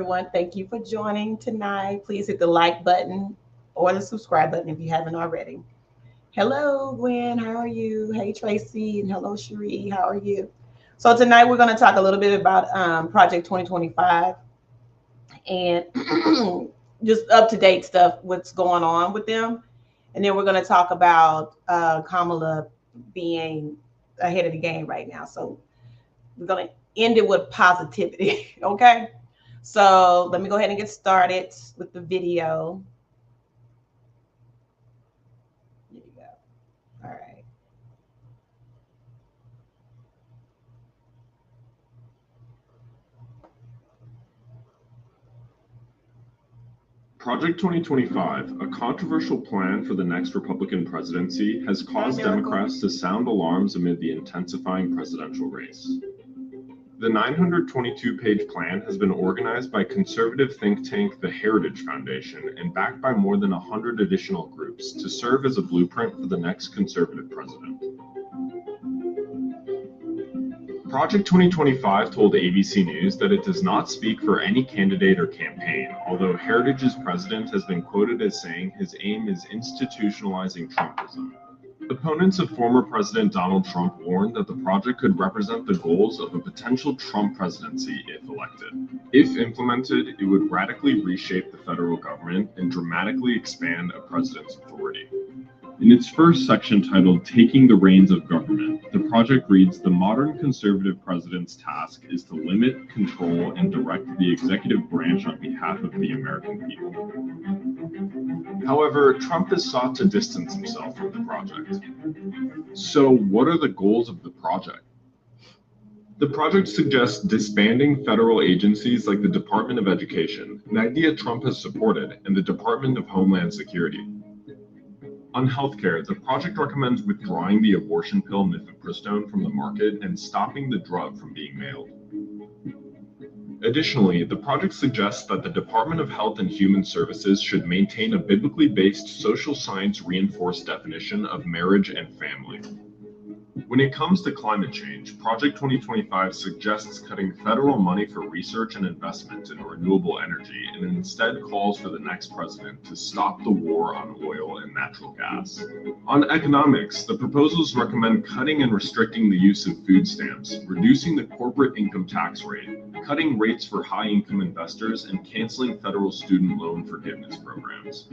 everyone. Thank you for joining tonight. Please hit the like button or the subscribe button if you haven't already. Hello, Gwen. How are you? Hey, Tracy. And hello, Cherie. How are you? So tonight we're going to talk a little bit about Project 2025 and just up-to-date stuff, what's going on with them. And then we're going to talk about Kamala being ahead of the game right now. So we're going to end it with positivity. Okay. So let me go ahead and get started with the video. There you go. All right. Project 2025, a controversial plan for the next Republican presidency, has caused Democrats to sound alarms amid the intensifying presidential race. The 922-page plan has been organized by conservative think tank the Heritage Foundation and backed by more than 100 additional groups to serve as a blueprint for the next conservative president. Project 2025 told ABC News that it does not speak for any candidate or campaign, although Heritage's president has been quoted as saying his aim is institutionalizing Trumpism. Opponents of former President Donald Trump warned that the project could represent the goals of a potential Trump presidency if elected. If implemented, it would radically reshape the federal government and dramatically expand a president's authority. In its first section titled Taking the Reins of Government, the project reads, the modern conservative president's task is to limit, control, and direct the executive branch on behalf of the American people. However, Trump has sought to distance himself from the project. So what are the goals of the project? The project suggests disbanding federal agencies like the Department of Education, an idea Trump has supported, and the Department of Homeland Security. On healthcare, the project recommends withdrawing the abortion pill mifepristone from the market and stopping the drug from being mailed. Additionally, the project suggests that the Department of Health and Human Services should maintain a biblically based social science reinforced definition of marriage and family. When it comes to climate change, Project 2025 suggests cutting federal money for research and investment in renewable energy and instead calls for the next president to stop the war on oil and natural gas. On economics, the proposals recommend cutting and restricting the use of food stamps, reducing the corporate income tax rate, cutting rates for high-income investors, and canceling federal student loan forgiveness programs.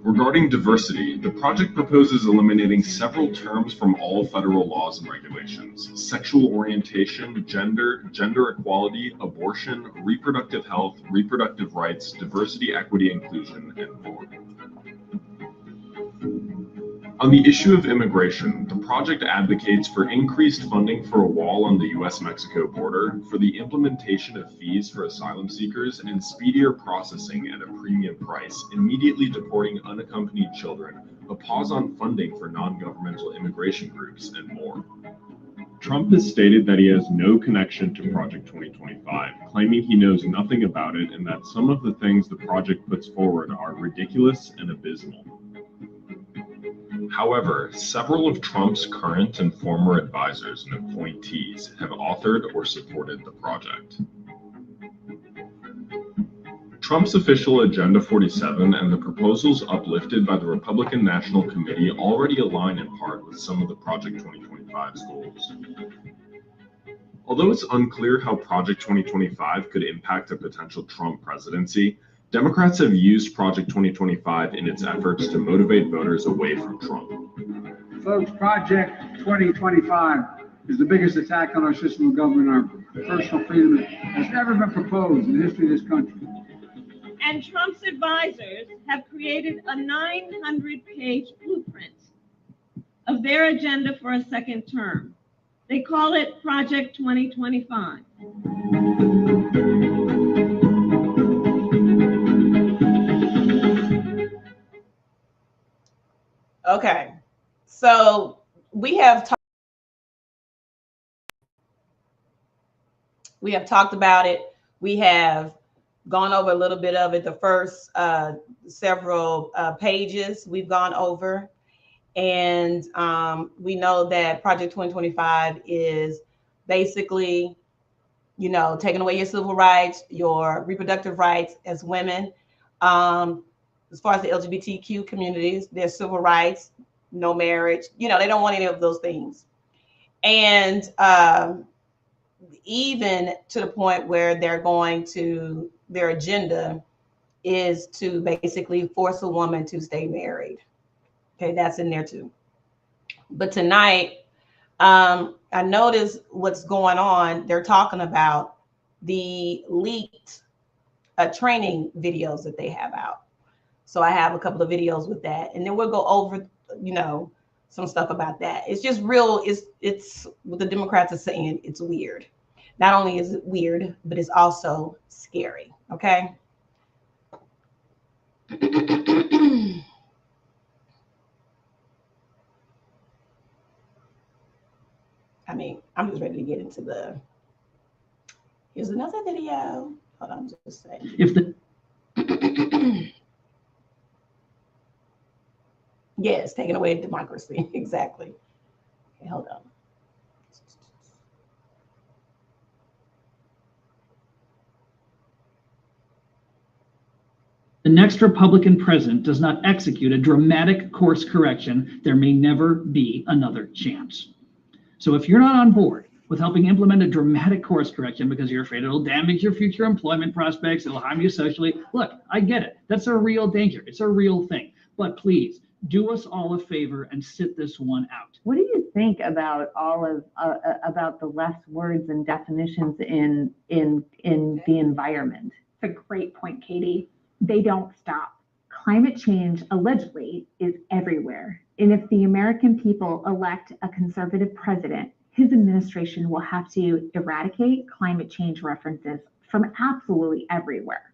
Regarding diversity, the project proposes eliminating several terms from all federal laws and regulations: sexual orientation, gender, gender equality, abortion, reproductive health, reproductive rights, diversity, equity, inclusion, and more. On the issue of immigration, the project advocates for increased funding for a wall on the US-Mexico border, for the implementation of fees for asylum seekers, and speedier processing at a premium price, immediately deporting unaccompanied children, a pause on funding for non-governmental immigration groups, and more. Trump has stated that he has no connection to Project 2025, claiming he knows nothing about it and that some of the things the project puts forward are ridiculous and abysmal. However, several of Trump's current and former advisors and appointees have authored or supported the project. Trump's official Agenda 47 and the proposals uplifted by the Republican National Committee already align in part with some of the Project 2025's goals. Although it's unclear how Project 2025 could impact a potential Trump presidency, Democrats have used Project 2025 in its efforts to motivate voters away from Trump. Folks, Project 2025 is the biggest attack on our system of government, our personal freedom that has ever been proposed in the history of this country. And Trump's advisors have created a 900-page blueprint of their agenda for a second term. They call it Project 2025. Okay, so we have talked about it. We have gone over a little bit of it. The first several pages we've gone over, and we know that Project 2025 is basically you know, taking away your civil rights, your reproductive rights as women. As far as the LGBTQ communities, their civil rights, no marriage, you know, they don't want any of those things. And even to the point where they're going to, their agenda is to basically force a woman to stay married. Okay, that's in there too. But tonight, I noticed what's going on. They're talking about the leaked training videos that they have out. So I have a couple of videos with that, and then we'll go over, you know, some stuff about that. It's just real. It's what the Democrats are saying. It's weird. Not only is it weird, but it's also scary. Okay. I mean, I'm just ready to get into the. Here's another video. Hold on, just a second. If the Yes, taking away democracy. Exactly. Okay, hold on. the next Republican president does not execute a dramatic course correction, there may never be another chance. So if you're not on board with helping implement a dramatic course correction because you're afraid it'll damage your future employment prospects, it'll harm you socially, look, I get it. That's a real danger. It's a real thing. But please, do us all a favor and sit this one out. What do you think about all of about the less words and definitions in the environment? It's a great point, Katie. They don't stop. Climate change allegedly is everywhere. And if the American people elect a conservative president, his administration will have to eradicate climate change references from absolutely everywhere.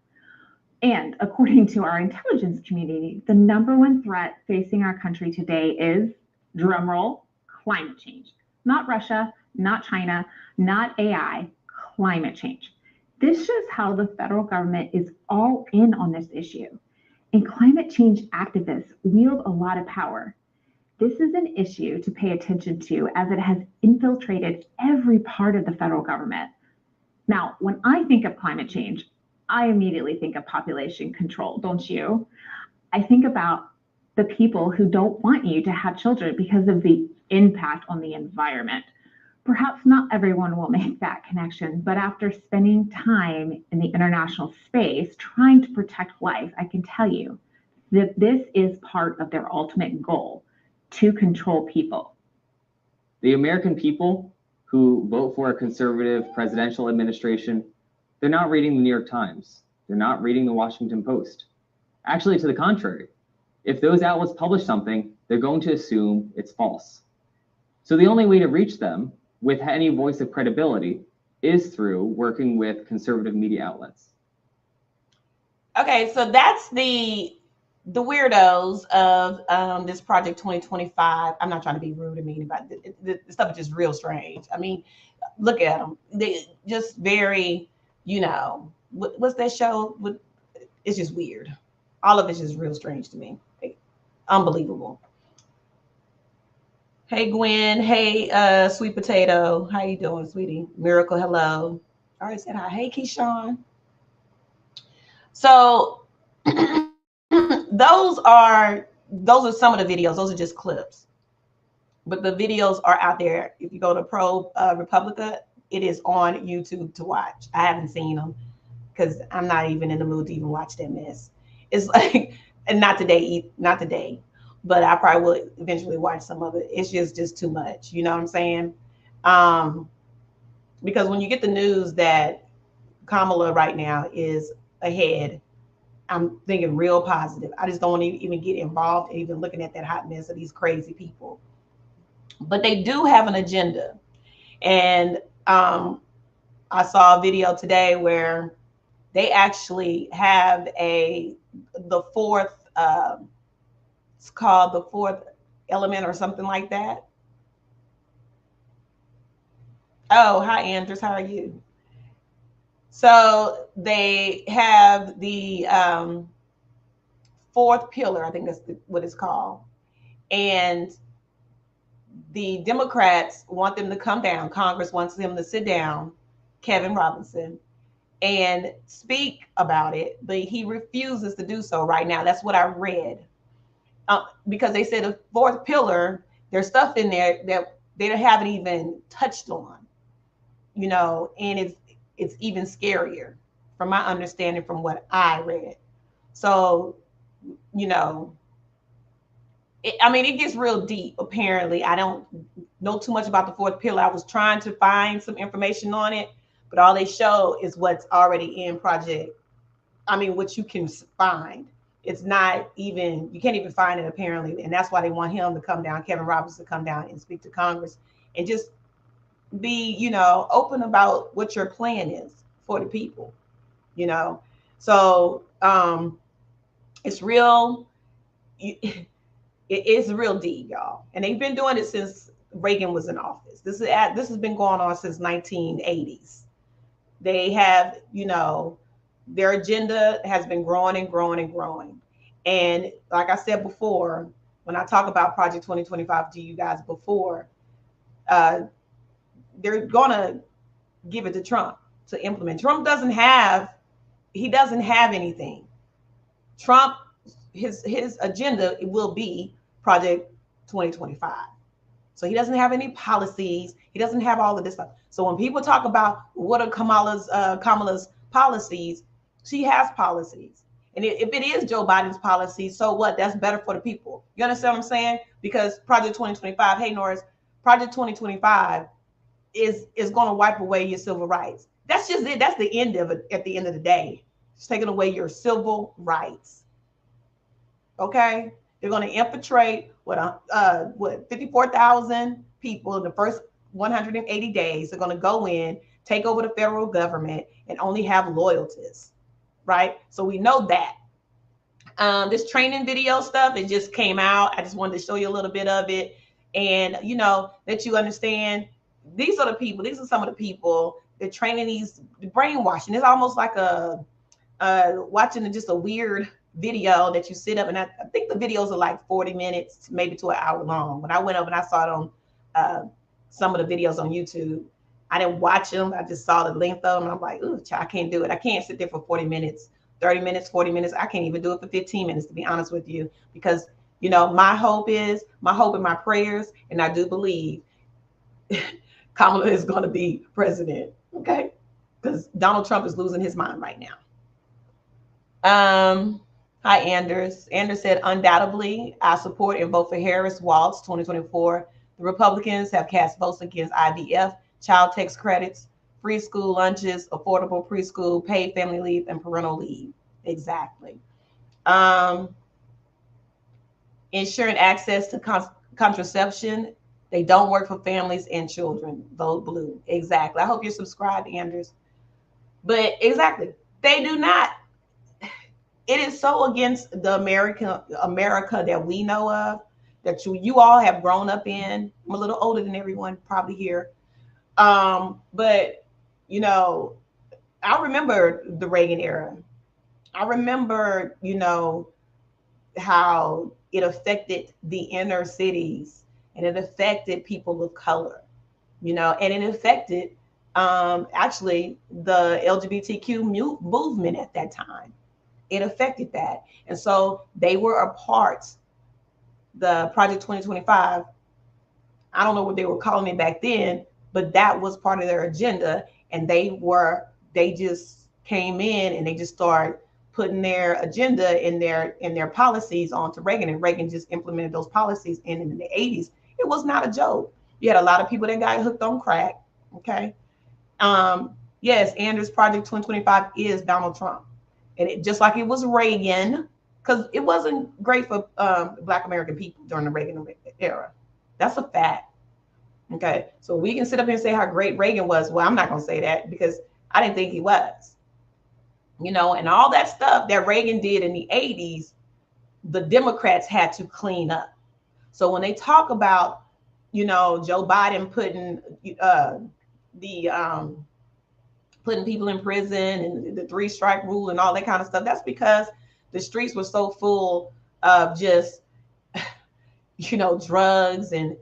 And according to our intelligence community, the number one threat facing our country today is, drumroll, climate change. Not Russia, not China, not AI, climate change. This shows how the federal government is all in on this issue. And climate change activists wield a lot of power. This is an issue to pay attention to as it has infiltrated every part of the federal government. Now, when I think of climate change, I immediately think of population control, don't you? I think about the people who don't want you to have children because of the impact on the environment. Perhaps not everyone will make that connection, but after spending time in the international space trying to protect life, I can tell you that this is part of their ultimate goal, to control people. The American people who vote for a conservative presidential administration, they're not reading the New York Times. They're not reading the Washington Post. Actually, to the contrary, if those outlets publish something, they're going to assume it's false. So the only way to reach them with any voice of credibility is through working with conservative media outlets. Okay, so that's the weirdos of this Project 2025. I'm not trying to be rude or mean about it. The stuff is just real strange. I mean, look at them. They just very, you know, what's that show? It's just weird. All of it's just real strange to me. Unbelievable. Hey, Gwen. Hey, Sweet Potato. How you doing, sweetie? Miracle, hello. I already said hi. Hey, Keyshawn. So those are some of the videos. Those are just clips. But the videos are out there. If you go to ProPublica, it is on YouTube to watch. I haven't seen them because I'm not even in the mood to even watch that mess. It's like, and not today, but I probably will eventually watch some of it. It's just too much. You know what I'm saying? Because when you get the news that Kamala right now is ahead, I'm thinking real positive. I just don't want to even get involved in even looking at that hot mess of these crazy people. But they do have an agenda. And I saw a video today where they actually have the fourth, it's called the fourth element or something like that. Oh, hi, Andrews. How are you? So they have the fourth pillar, I think that's what it's called. And the Democrats want them to come down. Congress wants them to sit down Kevin Robinson and speak about it, but he refuses to do so right now. That's what I read. Because they said the fourth pillar, there's stuff in there that they haven't even touched on, you know, and it's even scarier from my understanding from what I read. So, you know, it gets real deep, apparently. I don't know too much about the fourth pillar. I was trying to find some information on it, but all they show is what's already in project. What you can find. It's not even, you can't even find it apparently. And that's why they want him to come down, Kevin Robinson, to come down and speak to Congress and just be, you know, open about what your plan is for the people, you know? So it's real, it is real deep, y'all. And they've been doing it since Reagan was in office. This has been going on since 1980s. They have, you know, their agenda has been growing and growing and growing. And like I said before, when I talk about Project 2025 to you guys before, they're going to give it to Trump to implement. Trump doesn't have anything. Trump, his agenda will be Project 2025. So he doesn't have any policies. He doesn't have all of this stuff. So when people talk about what are Kamala's policies, she has policies. And if it is Joe Biden's policy, so what? That's better for the people. You understand what I'm saying? Because Project 2025, hey Norris, Project 2025 is going to wipe away your civil rights. That's just it. That's the end of it. At the end of the day, it's taking away your civil rights. Okay, they're going to infiltrate what 54,000 people in the first 180 days. They're going to go in, take over the federal government, and only have loyalties, right? So we know that. This training video stuff, it just came out. I just wanted to show you a little bit of it, and you know that you understand. These are the people. These are some of the people that training these brainwashing. It's almost like watching just a weird video that you sit up, and I think the videos are like 40 minutes, maybe to an hour long. When I went up and I saw it on some of the videos on YouTube, I didn't watch them. I just saw the length of them. And I'm like, ooh, I can't do it. I can't sit there for 40 minutes, 30 minutes, 40 minutes. I can't even do it for 15 minutes, to be honest with you, because, you know, my hope and my prayers, and I do believe Kamala is going to be president. Okay. Because Donald Trump is losing his mind right now. Hi, Anders. Anders said, undoubtedly, I support and vote for Harris Walz 2024. The Republicans have cast votes against IVF, child tax credits, free school lunches, affordable preschool, paid family leave, and parental leave. Exactly. Ensuring access to contraception. They don't work for families and children. Vote blue. Exactly. I hope you're subscribed, Anders. But exactly, they do not. It is so against the America that we know of, that you all have grown up in. I'm a little older than everyone probably here. But, you know, I remember the Reagan era. I remember, you know, how it affected the inner cities, and it affected people of color, you know, and it affected actually the LGBTQ movement at that time. It affected that. And so they were a part, the Project 2025, I don't know what they were calling it back then, but that was part of their agenda. And they just came in and they just started putting their agenda and their policies onto Reagan, and Reagan just implemented those policies. And in the 80s, it was not a joke. You had a lot of people that got hooked on crack. Okay. Yes, Anders, Project 2025 is Donald Trump. And it, just like it was Reagan, because it wasn't great for Black American people during the Reagan era. That's a fact. Okay, so we can sit up here and say how great Reagan was. Well, I'm not going to say that because I didn't think he was. You know, and all that stuff that Reagan did in the 80s, the Democrats had to clean up. So when they talk about, you know, Joe Biden putting putting people in prison and the 3-strike rule and all that kind of stuff, that's because the streets were so full of just, you know, drugs and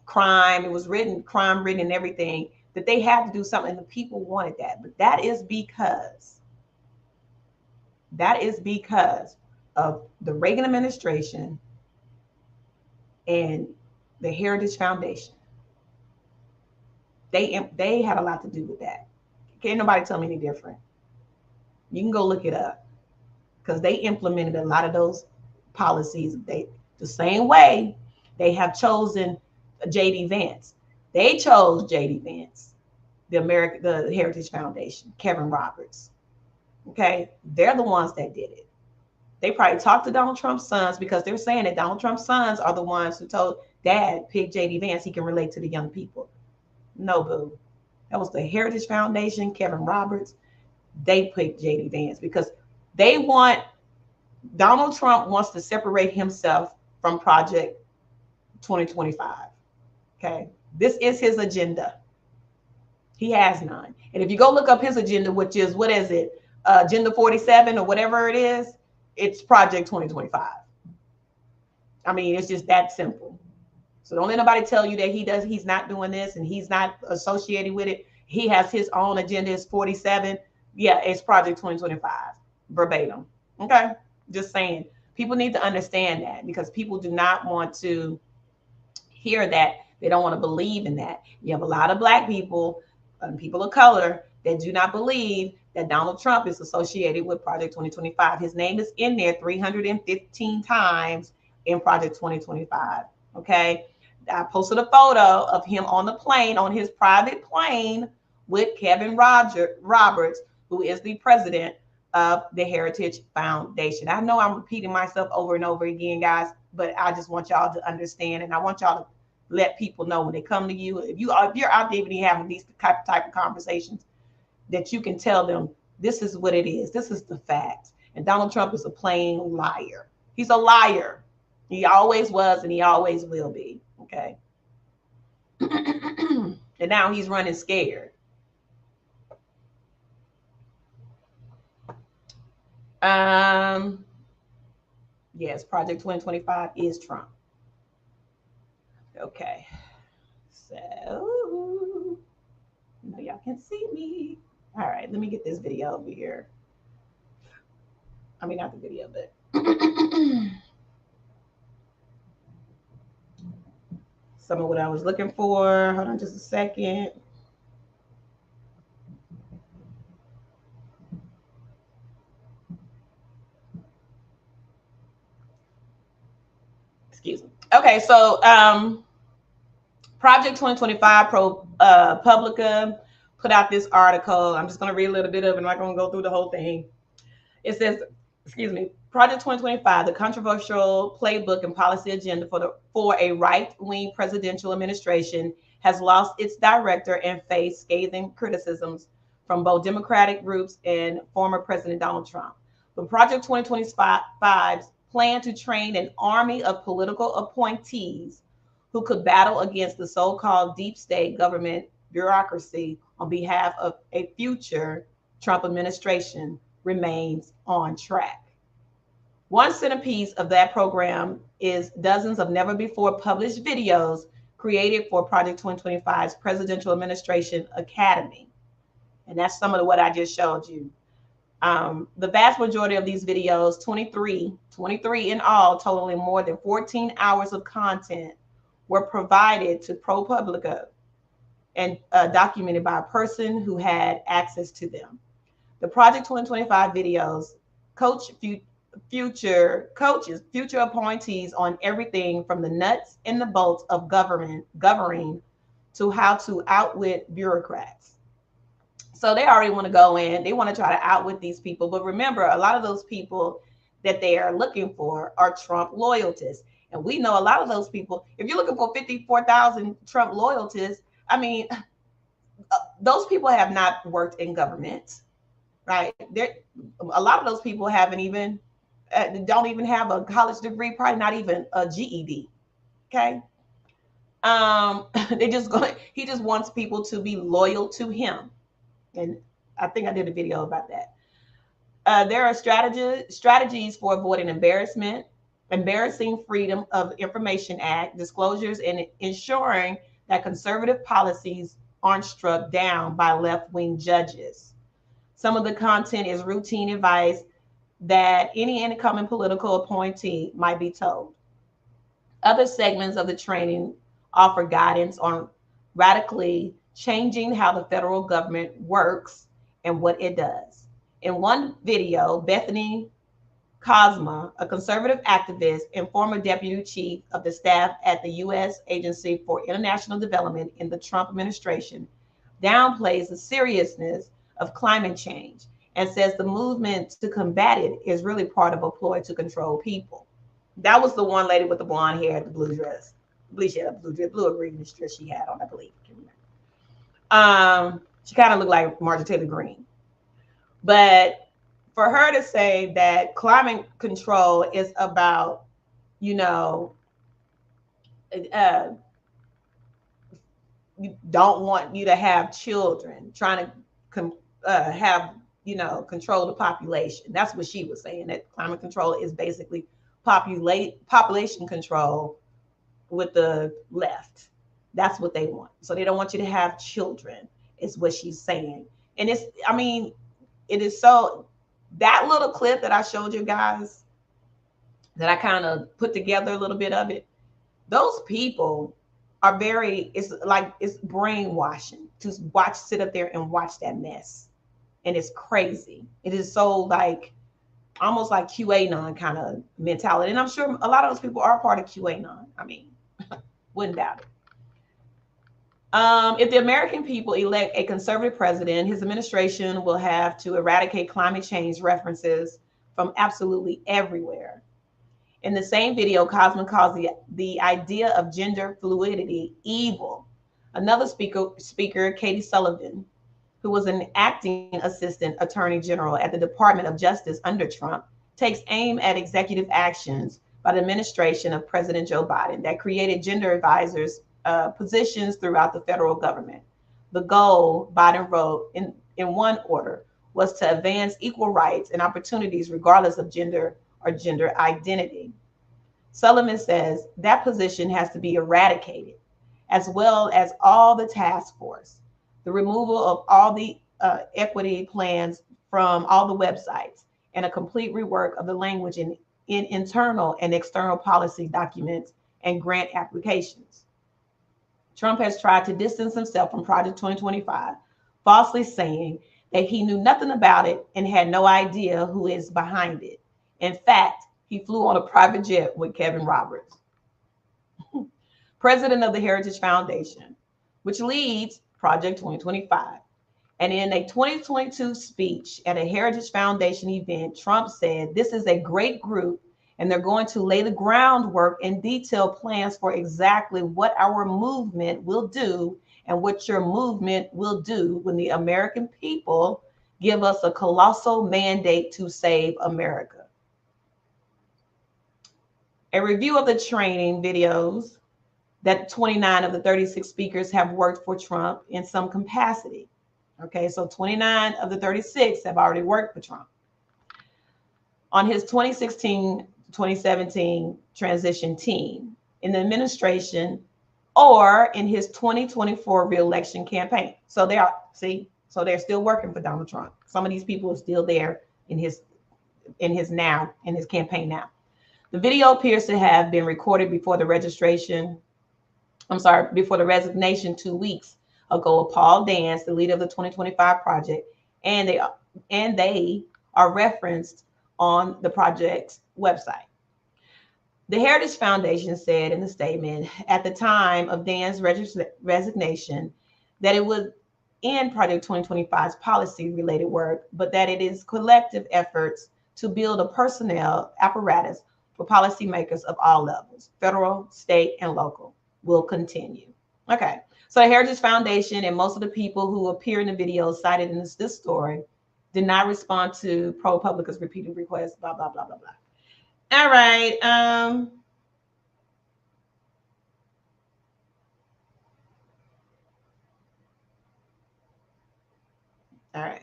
crime. It was crime ridden and everything, that they had to do something, and the people wanted that. But that is because of the Reagan administration and the Heritage Foundation. They had a lot to do with that. Can't nobody tell me any different. You can go look it up, because they implemented a lot of those policies. The same way they have chosen J.D. Vance. They chose J.D. Vance, the Heritage Foundation, Kevin Roberts. Okay, they're the ones that did it. They probably talked to Donald Trump's sons, because they're saying that Donald Trump's sons are the ones who told Dad, pick J.D. Vance. He can relate to the young people. No, boo. That was the Heritage Foundation, Kevin Roberts. They picked J.D. Vance because Donald Trump wants to separate himself from Project 2025. Okay. This is his agenda. He has none. And if you go look up his agenda, which is, what is it? Agenda 47 or whatever it is, it's Project 2025. I mean, it's just that simple. So don't let nobody tell you that he's not doing this and he's not associated with it. He has his own agenda. It's 47. Yeah, it's Project 2025, verbatim. Okay, just saying. People need to understand that, because people do not want to hear that. They don't want to believe in that. You have a lot of Black people and people of color that do not believe that Donald Trump is associated with Project 2025. His name is in there 315 times in Project 2025. Okay. I posted a photo of him on the plane, on his private plane, with Kevin Roberts, who is the president of the Heritage Foundation. I know I'm repeating myself over and over again, guys, but I just want y'all to understand, and I want y'all to let people know when they come to you, if you're out there even having these type of conversations, that you can tell them this is what it is. This is the fact. And Donald Trump is a plain liar. He's a liar. He always was, and he always will be. Okay. And now he's running scared. Yes, Project 2025 is Trump. Okay. So, y'all can see me. All right, let me get this video over here. I mean, not the video, but some of what I was looking for. Hold on just a second. Excuse me. Okay, so Project 2025, ProPublica put out this article. I'm just going to read a little bit of it. I'm not going to go through the whole thing. It says, excuse me, Project 2025, the controversial playbook and policy agenda for a right-wing presidential administration, has lost its director and faced scathing criticisms from both Democratic groups and former President Donald Trump. But Project 2025's plan to train an army of political appointees who could battle against the so-called deep state government bureaucracy on behalf of a future Trump administration remains on track. One centerpiece of that program is dozens of never before published videos created for Project 2025's Presidential Administration Academy. And that's some of what I just showed you. The vast majority of these videos, 23 in all, totaling more than 14 hours of content, were provided to ProPublica and documented by a person who had access to them. The Project 2025 videos coach future appointees on everything from the nuts and the bolts of governing to how to outwit bureaucrats. So they already want to go in. They want to try to outwit these people. But remember, a lot of those people that they are looking for are Trump loyalists. And we know a lot of those people, if you're looking for 54,000 Trump loyalists, I mean, those people have not worked in government, right? A lot of those people haven't even, don't even have a college degree, probably not even a GED, okay? He just wants people to be loyal to him. And I think I did a video about that. There are strategies for avoiding embarrassing Freedom of Information Act disclosures, and ensuring that conservative policies aren't struck down by left-wing judges. Some of the content is routine advice that any incoming political appointee might be told. Other segments of the training offer guidance on radically changing how the federal government works and what it does. In one video, Bethany Cosma, a conservative activist and former deputy chief of the staff at the U.S. Agency for International Development in the Trump administration, downplays the seriousness of climate change and says the movement to combat it is really part of a ploy to control people. That was the one lady with the blonde hair, the blue dress. I believe she had a blue dress, blue or green dress she had on, I believe. She kind of looked like Marjorie Taylor Greene. But for her to say that climate control is about, you don't want you to have children, trying to have, control the population. That's what she was saying, that climate control is basically population control with the left. That's what they want. So they don't want you to have children, is what she's saying. And it is so, that little clip that I showed you guys, that I kind of put together a little bit of it, those people are it's brainwashing to sit up there and watch that mess. And it's crazy. It is so almost like QAnon kind of mentality. And I'm sure a lot of those people are part of QAnon. I mean, wouldn't doubt it. If the American people elect a conservative president, his administration will have to eradicate climate change references from absolutely everywhere. In the same video, Cosman calls the idea of gender fluidity evil. Another speaker, Katie Sullivan, who was an acting assistant attorney general at the Department of Justice under Trump, takes aim at executive actions by the administration of President Joe Biden that created gender advisors positions throughout the federal government. The goal, Biden wrote in one order, was to advance equal rights and opportunities regardless of gender or gender identity. Sullivan says that position has to be eradicated, as well as all the task force, the removal of all the equity plans from all the websites, and a complete rework of the language in internal and external policy documents and grant applications. Trump has tried to distance himself from Project 2025, falsely saying that he knew nothing about it and had no idea who is behind it. In fact, he flew on a private jet with Kevin Roberts, president of the Heritage Foundation, which leads Project 2025. And in a 2022 speech at a Heritage Foundation event, Trump said, "This is a great group, and they're going to lay the groundwork and detail plans for exactly what our movement will do and what your movement will do when the American people give us a colossal mandate to save America." A review of the training videos that 29 of the 36 speakers have worked for Trump in some capacity. Okay, so 29 of the 36 have already worked for Trump on his 2016-2017 transition team, in the administration, or in his 2024 reelection campaign. So they're still working for Donald Trump. Some of these people are still there in his campaign now. The video appears to have been recorded before the resignation 2 weeks ago of Paul Dance, the leader of the 2025 project, and they are referenced on the project's website. The Heritage Foundation said in the statement at the time of Dan's resignation that it would end Project 2025's policy-related work, but that it is collective efforts to build a personnel apparatus for policymakers of all levels, federal, state, and local, will continue. Okay, so the Heritage Foundation and most of the people who appear in the video cited in this story did not respond to ProPublica's repeated requests, blah, blah, blah, blah, blah. All right. All right.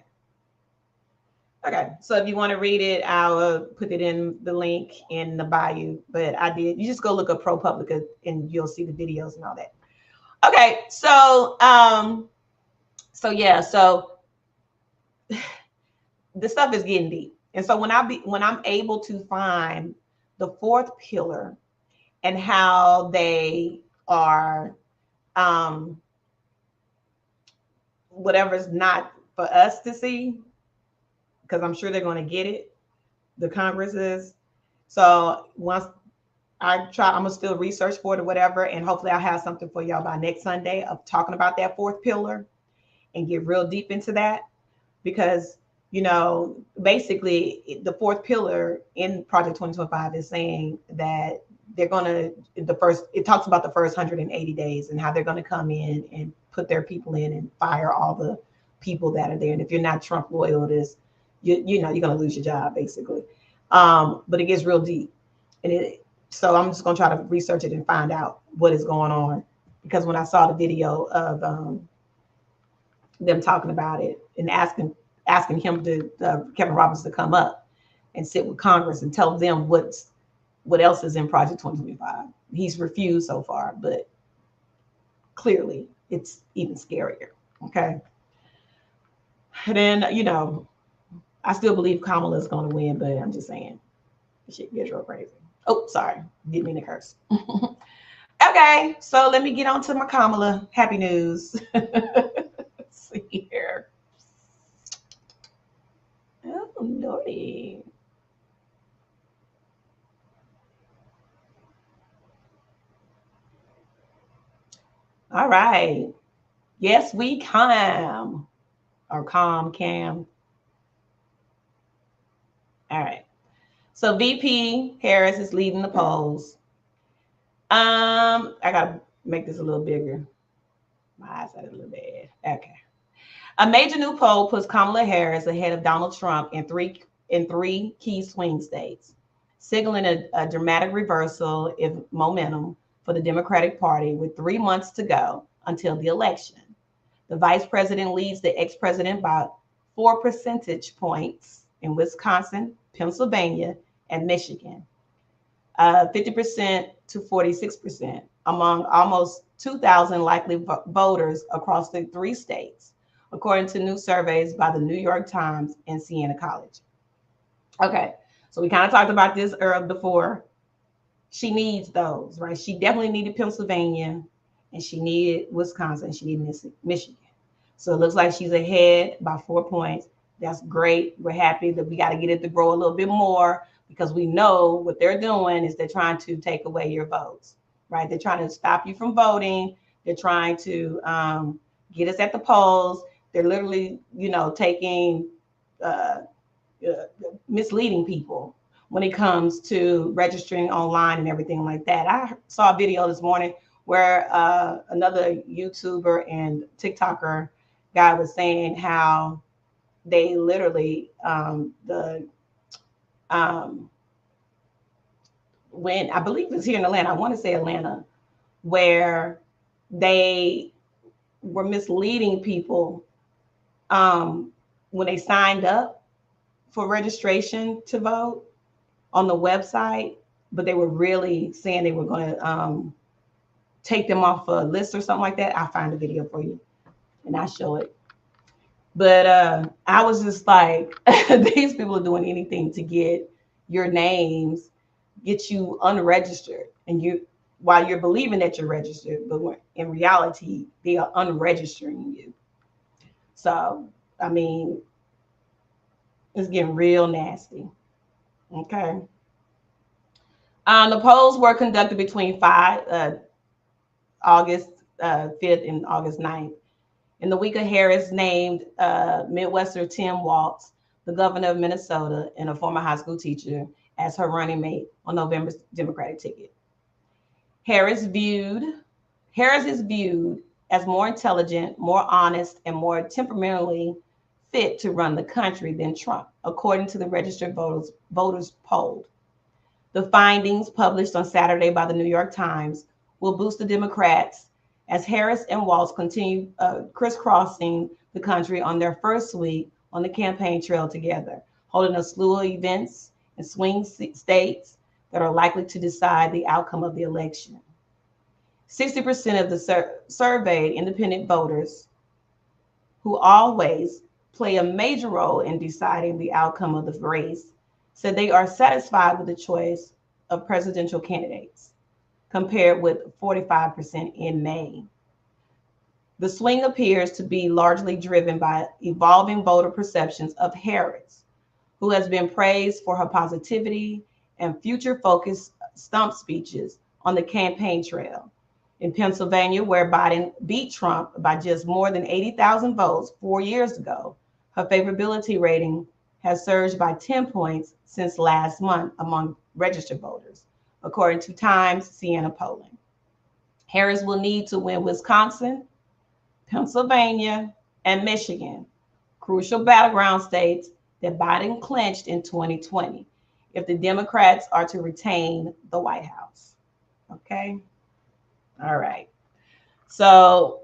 Okay, so if you want to read it, I'll put it in the link in the bio, but you just go look up ProPublica and you'll see the videos and all that. Okay, so So yeah, so the stuff is getting deep. And so when I'm able to find the fourth pillar and how they are whatever's not for us to see, because I'm sure they're going to get it, the Congress is. So once I'm gonna still research for it or whatever, and hopefully I'll have something for y'all by next Sunday of talking about that fourth pillar and get real deep into that, because basically the fourth pillar in Project 2025 is saying that they're gonna it talks about the first 180 days and how they're gonna come in and put their people in and fire all the people that are there. And if you're not Trump loyal, you're gonna lose your job basically. But it gets real deep, and so I'm just gonna try to research it and find out what is going on, because when I saw the video of them talking about it and asking him Kevin Roberts to come up and sit with Congress and tell them what else is in Project 2025. He's refused so far, but clearly it's even scarier. Okay. And then, I still believe Kamala is going to win, but I'm just saying, shit gets real crazy. Oh, sorry. Didn't mean to curse. Okay, so let me get on to my Kamala happy news. Let's see here. Oh, naughty. All right. Yes, we come. Or cam. All right. So VP Harris is leading the polls. I gotta make this a little bigger. My eyes are a little bad. Okay. A major new poll puts Kamala Harris ahead of Donald Trump in three key swing states, signaling a dramatic reversal in momentum for the Democratic Party with 3 months to go until the election. The vice president leads the ex-president by 4 percentage points in Wisconsin, Pennsylvania, and Michigan, 50% to 46% among almost 2,000 likely voters across the 3 states, according to new surveys by the New York Times and Siena College. Okay, so we kind of talked about this before. She needs those, right? She definitely needed Pennsylvania, and she needed Wisconsin, and she needed Michigan. So it looks like she's ahead by 4 points. That's great. We're happy that we got to get it to grow a little bit more, because we know what they're doing is they're trying to take away your votes, right? They're trying to stop you from voting. They're trying to get us at the polls. They're literally, taking, misleading people when it comes to registering online and everything like that. I saw a video this morning where another YouTuber and TikToker guy was saying how they literally when I believe it was here in Atlanta, I want to say Atlanta, where they were misleading people when they signed up for registration to vote on the website, but they were really saying they were going to take them off a list or something like that. I'll find the video for you and I'll show it. But I was just like, these people are doing anything to get your names, get you unregistered, and while you're believing that you're registered, but in reality, they are unregistering you. So, I mean, it's getting real nasty. Okay. The polls were conducted between August 5th and August 9th. In the week of Harris named Midwestern Tim Walz, the governor of Minnesota and a former high school teacher, as her running mate on November's Democratic ticket. Harris is viewed as more intelligent, more honest, and more temperamentally fit to run the country than Trump, according to the registered voters polled. The findings, published on Saturday by the New York Times, will boost the Democrats as Harris and Walz continue crisscrossing the country on their first week on the campaign trail together, holding a slew of events in swing states that are likely to decide the outcome of the election. 60% of the surveyed independent voters who always play a major role in deciding the outcome of the race, said they are satisfied with the choice of presidential candidates, compared with 45% in May. The swing appears to be largely driven by evolving voter perceptions of Harris, who has been praised for her positivity and future-focused stump speeches on the campaign trail. In Pennsylvania, where Biden beat Trump by just more than 80,000 votes 4 years ago, her favorability rating has surged by 10 points since last month among registered voters, according to Times Siena polling. Harris will need to win Wisconsin, Pennsylvania, and Michigan, crucial battleground states that Biden clinched in 2020, if the Democrats are to retain the White House. Okay. All right. So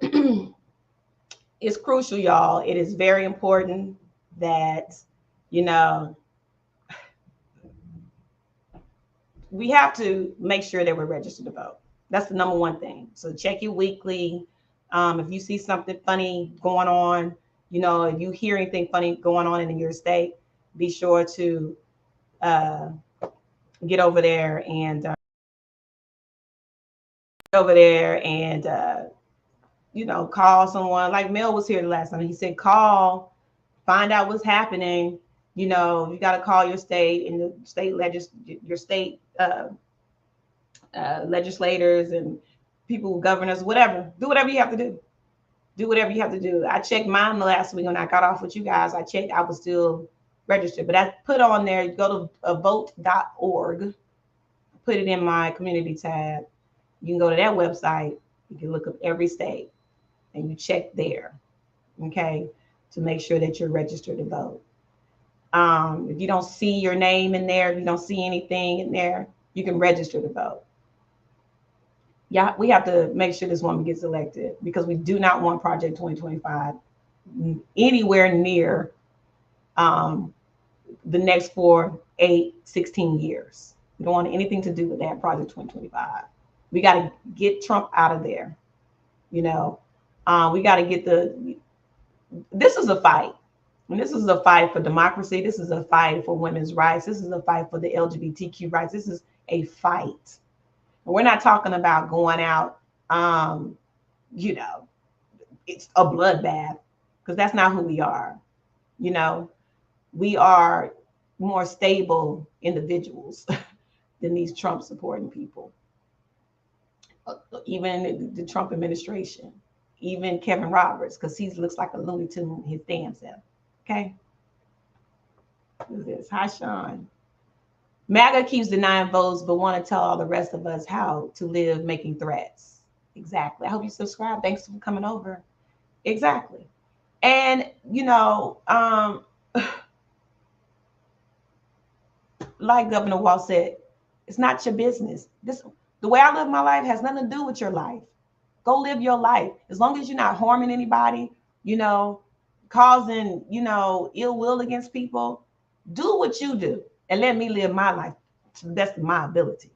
it's crucial, y'all. It is very important that, you know, we have to make sure that we're registered to vote. That's the number one thing. So check your weekly. If you see something funny going on, you know, if you hear anything funny going on in your state, be sure to get over there and you know, call someone. Like Mel was here the last time. He said, call, find out what's happening. You know, you got to call your state and the state legislators and people, governors, whatever. Do whatever you have to do. Do whatever you have to do. I checked mine last week when I got off with you guys. I checked, I was still registered, but I put on there, go to vote.org, put it in my community tab. You can go to that website. You can look up every state and you check there, okay, to make sure that you're registered to vote. If you don't see your name in there, if you don't see anything in there, you can register to vote. Yeah, we have to make sure this woman gets elected because we do not want Project 2025 anywhere near the next 4, 8, 16 years. We don't want anything to do with that Project 2025. We got to get Trump out of there. You know, we got to get this is a fight. And this is a fight for democracy. This is a fight for women's rights. This is a fight for the LGBTQ rights. This is a fight. We're not talking about going out, you know, it's a bloodbath, because that's not who we are. You know, we are more stable individuals than these Trump supporting people. Even the Trump administration, even Kevin Roberts, because he looks like a Looney Tune his damn self. Okay. Who's this? Hi, Sean. MAGA keeps denying votes, but want to tell all the rest of us how to live making threats. Exactly. I hope you subscribe. Thanks for coming over. Exactly. And, you know, like Governor Walz said, it's not your business. The way I live my life has nothing to do with your life. Go live your life. As long as you're not harming anybody, you know, causing, you know, ill will against people, do what you do and let me live my life to the best of my ability,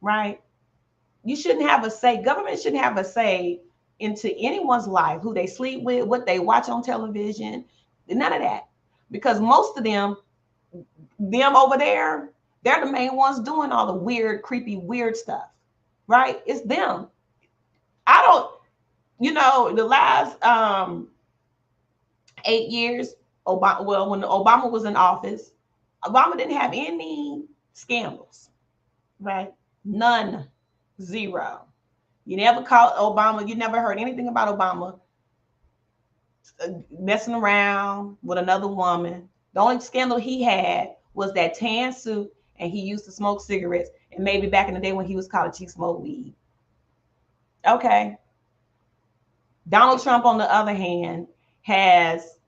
right? You shouldn't have a say. Government shouldn't have a say into anyone's life, who they sleep with, what they watch on television, none of that. Because most of them over there, they're the main ones doing all the weird, creepy, weird stuff, right? It's them. I don't, you know, the last 8 years, Obama, well, when Obama was in office, Obama didn't have any scandals, right? None, zero. You never called Obama, you never heard anything about Obama messing around with another woman. The only scandal he had was that tan suit, and he used to smoke cigarettes, and maybe back in the day when he was college, he smoked weed. Okay. Donald Trump, on the other hand, has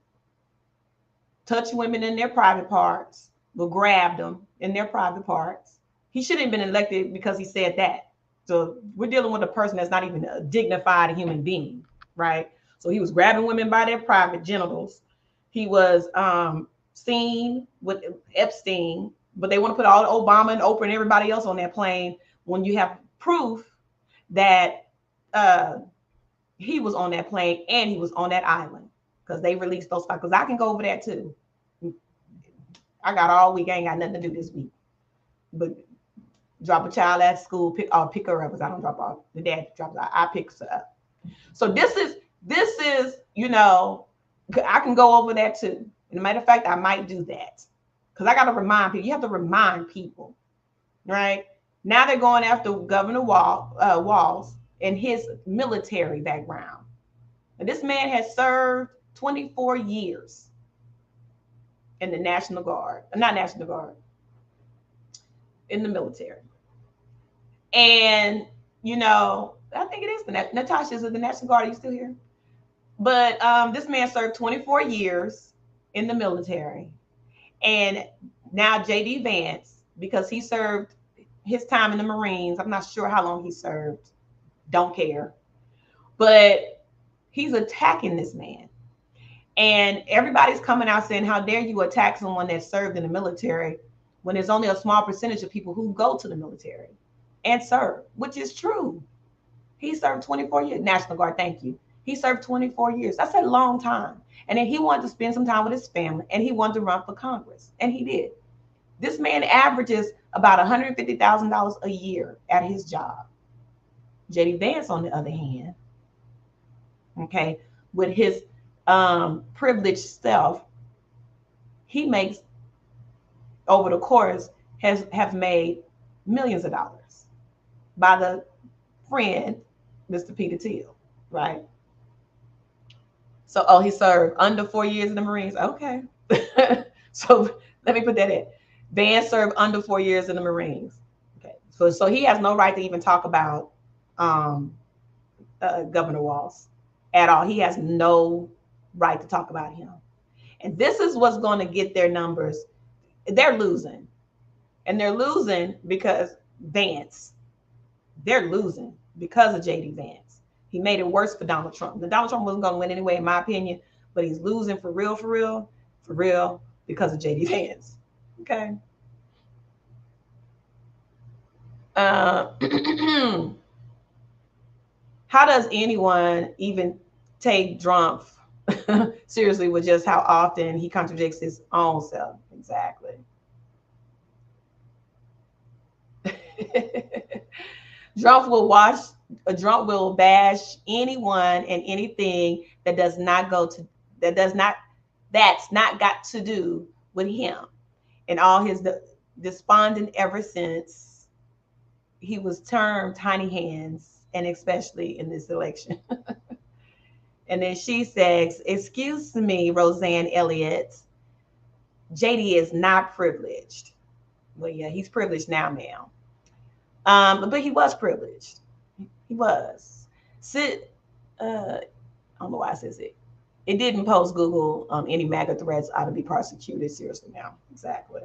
touched women in their private parts, or grabbed them in their private parts. He shouldn't have been elected because he said that. So we're dealing with a person that's not even a dignified human being, right? So he was grabbing women by their private genitals. He was seen with Epstein, but they want to put all Obama and Oprah and everybody else on that plane when you have proof that he was on that plane and he was on that island. because they released those files. Because I can go over that too. I got all week. I ain't got nothing to do this week. But drop a child at school, pick her up, because I don't drop off. The dad drops her. I pick her up. So this is, you know, I can go over that too. As a matter of fact, I might do that. Because I got to remind people. You have to remind people, right? Now they're going after Governor Walz and his military background. And this man has served 24 years in the National Guard, not National Guard, in the military. And, you know, I think it is Natasha, is it the National Guard? Are you still here? But this man served 24 years in the military. And now J.D. Vance, because he served his time in the Marines, I'm not sure how long he served, don't care. But he's attacking this man. And everybody's coming out saying, how dare you attack someone that served in the military when there's only a small percentage of people who go to the military and serve, which is true. He served 24 years. National Guard, thank you. He served 24 years. That's a long time. And then he wanted to spend some time with his family, and he wanted to run for Congress, and he did. This man averages about $150,000 a year at his job. J.D. Vance, on the other hand, okay, with his privileged self, he makes, over the course, have made millions of dollars by the friend, Mr. Peter Thiel, right? So, he served under 4 years in the Marines. Okay. So let me put that in. Vance served under 4 years in the Marines. Okay. So he has no right to even talk about Governor Walz at all. He has no right to talk about him. And this is what's going to get their numbers. They're losing. And they're losing because Vance. They're losing because of J.D. Vance. He made it worse for Donald Trump. Donald Trump wasn't going to win anyway, in my opinion, but he's losing for real, because of J.D. Vance. Okay. How does anyone even take Trump seriously with just how often he contradicts his own self? Exactly. Trump will bash anyone and anything that's not got to do with him, and all his despondent ever since he was termed tiny hands, and especially in this election. And then she says, excuse me, Roseanne Elliott, JD is not privileged. Well, yeah, he's privileged now, ma'am. But he was privileged. He was. I don't know why it says it. It didn't post Google any MAGA threats ought to be prosecuted seriously now. Exactly.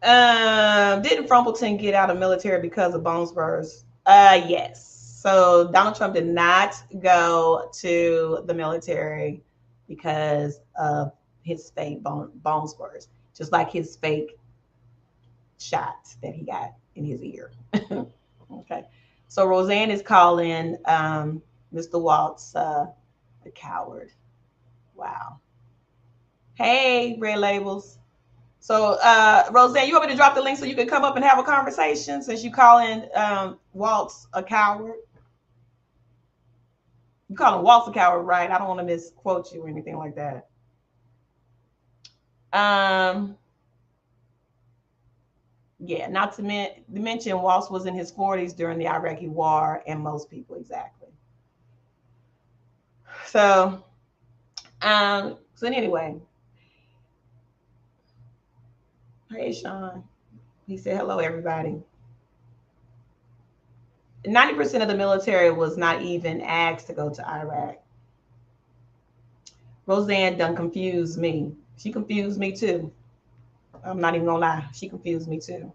Didn't Frumpleton get out of military because of bone spurs? Yes. So Donald Trump did not go to the military because of his fake bone spurs, just like his fake shot that he got in his ear. Okay. So Roseanne is calling Mr. Walz a coward. Wow. Hey, Red Labels. So Roseanne, you want me to drop the link so you can come up and have a conversation since you calling Walz a coward? You calling Walz a coward, right? I don't want to misquote you or anything like that. Yeah, not to mention Walz was in his 40s during the Iraqi war, and most people, exactly. So anyway, hey Sean, he said hello everybody. 90% of the military was not even asked to go to Iraq. Roseanne done confused me. She confused me too. I'm not even gonna lie. She confused me too.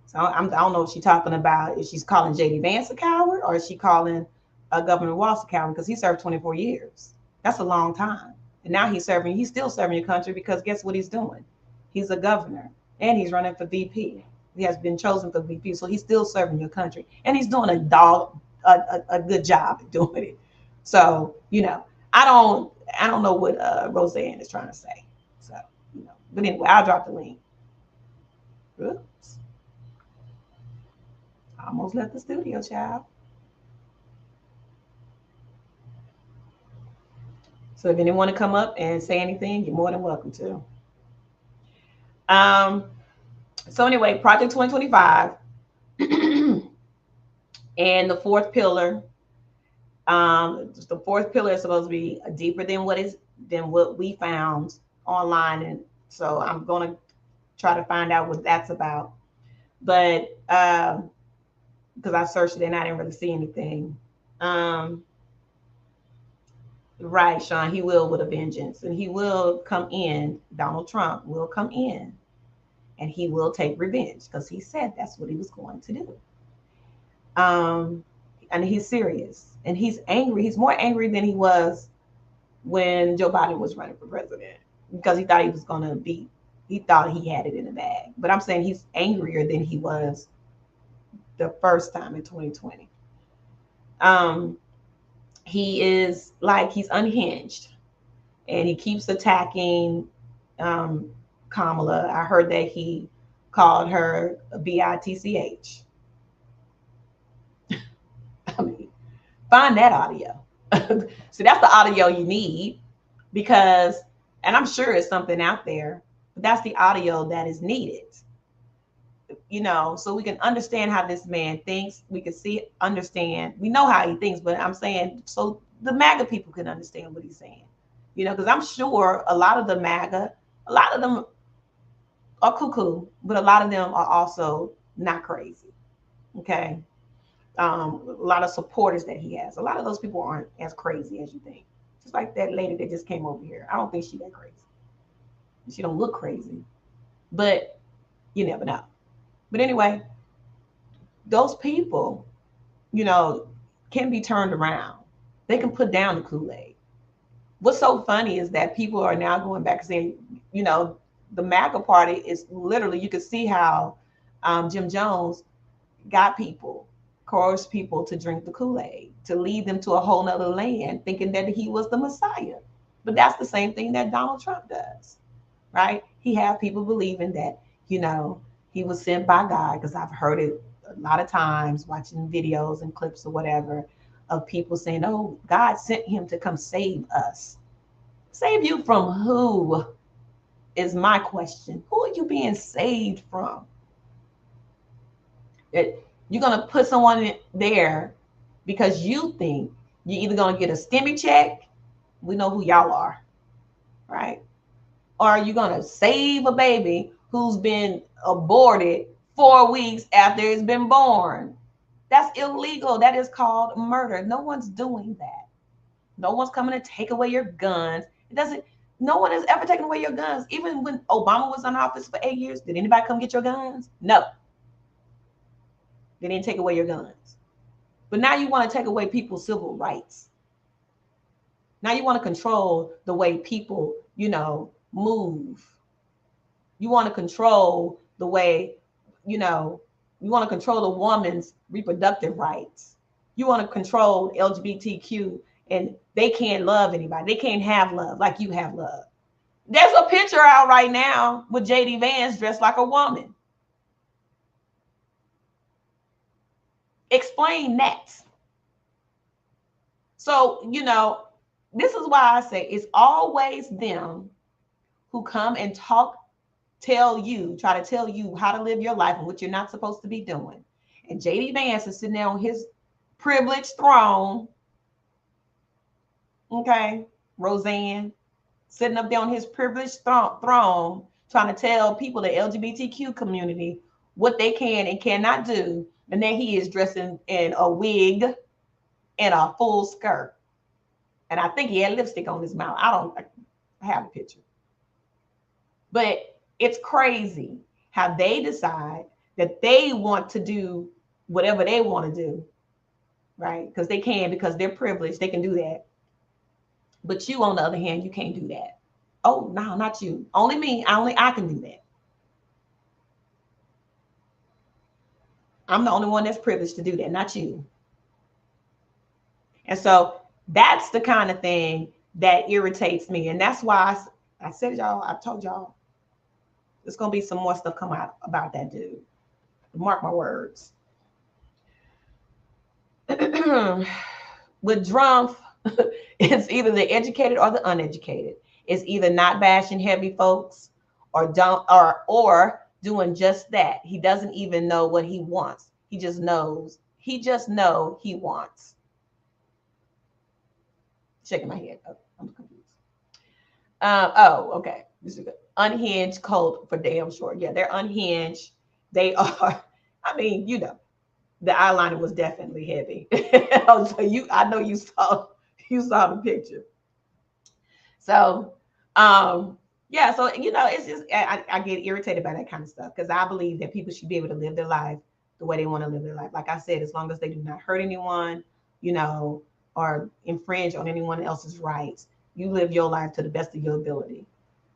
So I don't know what she's talking about. If she's calling J.D. Vance a coward, or is she calling Governor Walz a coward, because he served 24 years. That's a long time. And now he's still serving your country, because guess what he's doing? He's a governor and he's running for VP. He has been chosen for VP, so he's still serving your country, and he's doing a good job at doing it. So I don't know what Roseanne is trying to say. So but anyway, I'll drop the link. Oops, I almost left the studio, child. So if anyone want to come up and say anything, you're more than welcome to. So anyway, Project 2025 and the fourth pillar. The fourth pillar is supposed to be deeper than what we found online, and so I'm gonna try to find out what that's about. But because I searched it and I didn't really see anything. Right, Sean, he will with a vengeance, and he will come in. Donald Trump will come in, and he will take revenge because he said that's what he was going to do. And he's serious, and he's angry. He's more angry than he was when Joe Biden was running for president, because he thought he was going to beat. He thought he had it in the bag. But I'm saying he's angrier than he was the first time in 2020. He is like, he's unhinged, and he keeps attacking Kamala. I heard that he called her a bitch. I mean, find that audio. So that's the audio you need, because, and I'm sure it's something out there, but that's the audio that is needed. So we can understand how this man thinks. We can understand. We know how he thinks, but I'm saying so the MAGA people can understand what he's saying. Because I'm sure a lot of the MAGA, a lot of them are cuckoo, but a lot of them are also not crazy. Okay. A lot of supporters that he has. A lot of those people aren't as crazy as you think. Just like that lady that just came over here. I don't think she's that crazy. She don't look crazy, but you never know. But anyway, those people, can be turned around. They can put down the Kool-Aid. What's so funny is that people are now going back and saying, the MAGA party is literally, you can see how Jim Jones got people, coerced people to drink the Kool-Aid, to lead them to a whole nother land, thinking that he was the Messiah. But that's the same thing that Donald Trump does, right? He had people believing that, he was sent by God, because I've heard it a lot of times watching videos and clips or whatever of people saying, oh, God sent him to come save us. Save you from who is my question. Who are you being saved from? You're going to put someone there because you think you're either going to get a stimmy check. We know who y'all are, right? Or are you going to save a baby who's been aborted 4 weeks after it's been born? That's illegal. That is called murder. No one's doing that. No one's coming to take away your guns. No one has ever taken away your guns. Even when Obama was in office for 8 years, did anybody come get your guns? No. They didn't take away your guns. But now you want to take away people's civil rights. Now you want to control the way people, move. You want to control the way, you want to control the woman's reproductive rights. You want to control LGBTQ, and they can't love anybody. They can't have love like you have love. There's a picture out right now with JD Vance dressed like a woman. Explain that. So, this is why I say it's always them who come and try to tell you how to live your life and what you're not supposed to be doing. And JD Vance is sitting there on his privileged throne. Okay. Roseanne sitting up there on his privileged throne, trying to tell people, the LGBTQ community, what they can and cannot do. And then he is dressing in a wig and a full skirt. And I think he had lipstick on his mouth. I have a picture. But it's crazy how they decide that they want to do whatever they want to do, right? Because they can, because they're privileged, they can do that. But you, on the other hand, you can't do that. Oh, no, not you. Only me. Only I can do that. I'm the only one that's privileged to do that, not you. And so that's the kind of thing that irritates me. And that's why I said, y'all, I told y'all, there's going to be some more stuff come out about that dude. Mark my words. With Trump, it's either the educated or the uneducated. It's either not bashing heavy folks or doing just that. He doesn't even know what he wants. He just knows he wants. Shaking my head. Oh, I'm confused. Okay. This is good. Unhinged cult for damn sure. Yeah, they're unhinged. They are. I mean, you know, the eyeliner was definitely heavy. So I know you saw the picture. So, yeah. So you know, it's just I get irritated by that kind of stuff because I believe that people should be able to live their life the way they want to live their life. Like I said, as long as they do not hurt anyone, you know, or infringe on anyone else's rights, you live your life to the best of your ability,